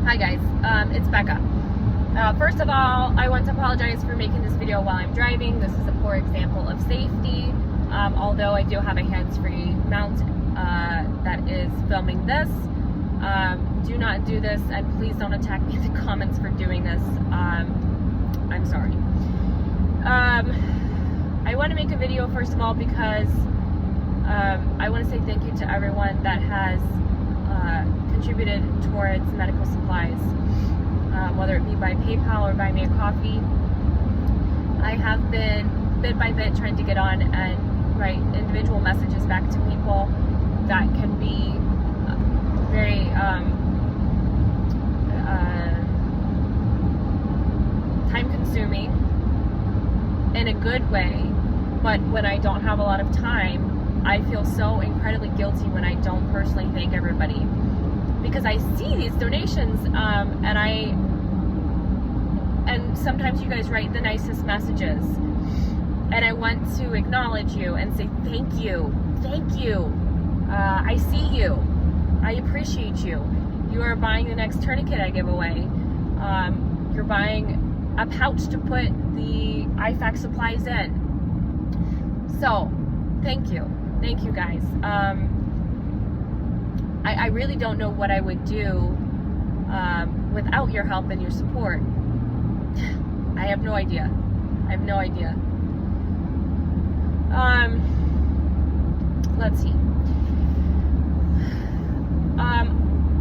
Hi guys, it's Becca. First of all, I want to apologize for making this video while I'm driving. This is a poor example of safety, although I do have a hands-free mount that is filming this. Do not do this, and please don't attack me in the comments for doing this. I'm sorry. I want to make a video first of all because I want to say thank you to everyone that has contributed towards medical supplies, whether it be by PayPal or buy me a coffee. I have been bit by bit trying to get on and write individual messages back to people that can be very time consuming in a good way, but when I don't have a lot of time, I feel so incredibly guilty when I don't personally thank everybody, because I see these donations and sometimes you guys write the nicest messages, and I want to acknowledge you and say thank you. I see you. I appreciate you. You are buying the next tourniquet I give away. You're buying a pouch to put the IFAC supplies in. So thank you guys. I really don't know what I would do without your help and your support. I have no idea. Let's see.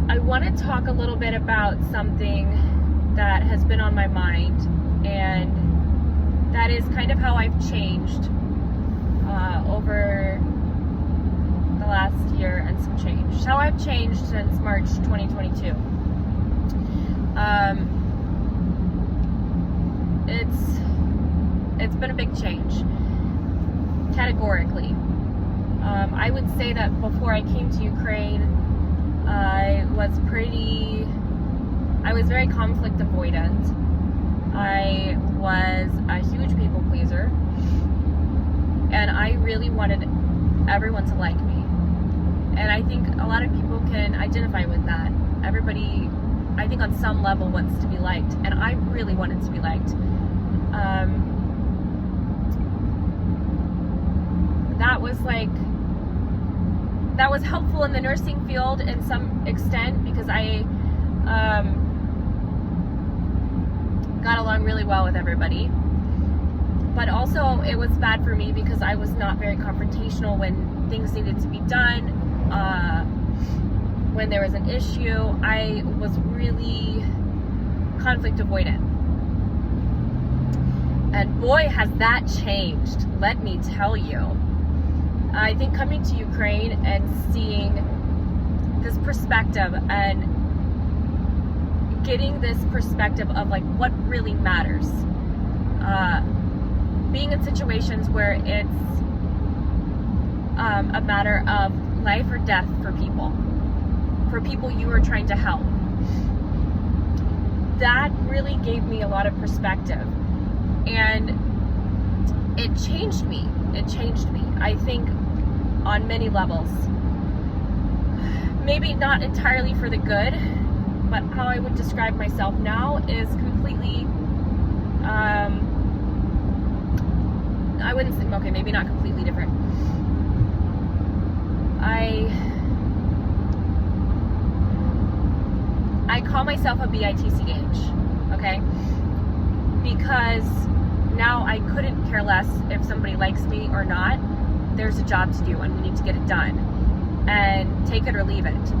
I want to talk a little bit about something that has been on my mind, and that is kind of how I've changed over the last year and some change. How I've changed since March 2022. It's been a big change, categorically. I would say that before I came to Ukraine, I was very conflict avoidant. I was a huge people pleaser, and I really wanted everyone to like me. And I think a lot of people can identify with that. Everybody, I think on some level, wants to be liked, and I really wanted to be liked. That was helpful in the nursing field in some extent, because I got along really well with everybody. But also it was bad for me because I was not very confrontational when things needed to be done. When there was an issue, I was really conflict avoidant. And boy, has that changed, let me tell you. I think coming to Ukraine and seeing this perspective and getting this perspective of like what really matters, being in situations where it's a matter of life or death for people you are trying to help, that really gave me a lot of perspective, and it changed me. I think on many levels. Maybe not entirely for the good, but how I would describe myself now is completely, I wouldn't say, okay, maybe not completely different. I call myself a BITCH, okay? Because now I couldn't care less if somebody likes me or not. There's a job to do, and we need to get it done, and take it or leave it.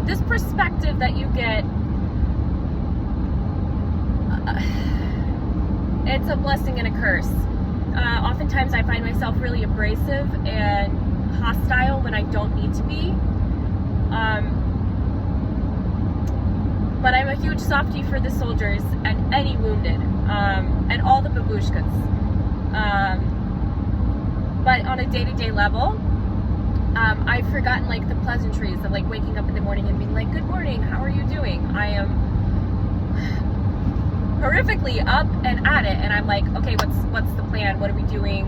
This perspective that you get, it's a blessing and a curse. Oftentimes I find myself really abrasive and hostile when I don't need to be. But I'm a huge softie for the soldiers and any wounded, and all the babushkas. But on a day-to-day level, I've forgotten like the pleasantries of like waking up in the morning and being like, good morning, how are you doing? I am horrifically up and at it, and I'm like, okay, what's the plan? What are we doing?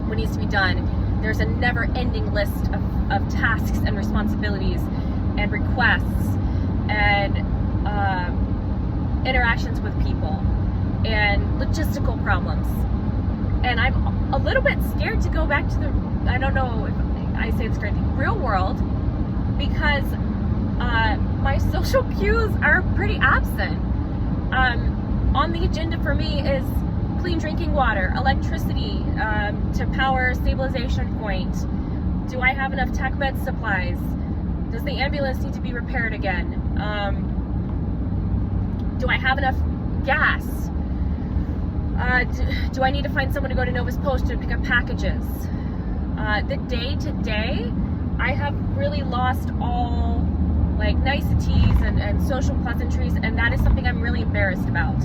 What needs to be done? there's a never-ending list of tasks and responsibilities and requests and interactions with people and logistical problems. And I'm a little bit scared to go back to the, I don't know if I say it's great, real world, because my social cues are pretty absent. On the agenda for me is clean drinking water, electricity to power stabilization point. Do I have enough tech bed supplies? Does the ambulance need to be repaired again? Do I have enough gas? Do I need to find someone to go to Nova's Post to pick up packages? The day to day, I have really lost all like niceties and social pleasantries, and that is something I'm really embarrassed about.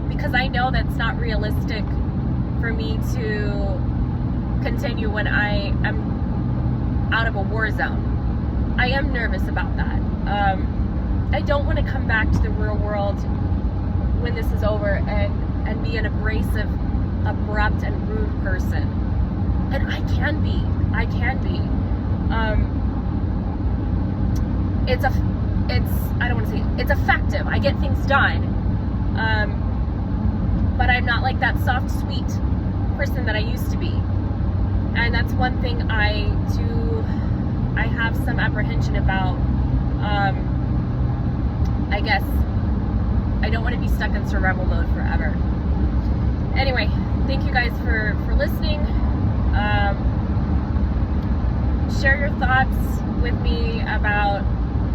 Because I know that's not realistic for me to continue when I am out of a war zone. I am nervous about that. I don't want to come back to the real world when this is over and be an abrasive, abrupt, and rude person. And I can be. It's effective. I get things done. But I'm not like that soft, sweet person that I used to be. And that's one thing I have some apprehension about. I guess I don't want to be stuck in survival mode forever. Anyway, thank you guys for listening. Share your thoughts with me about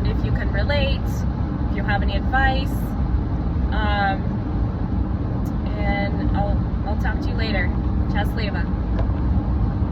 if you can relate, if you have any advice, and I'll talk to you later. Ciao, Sleva.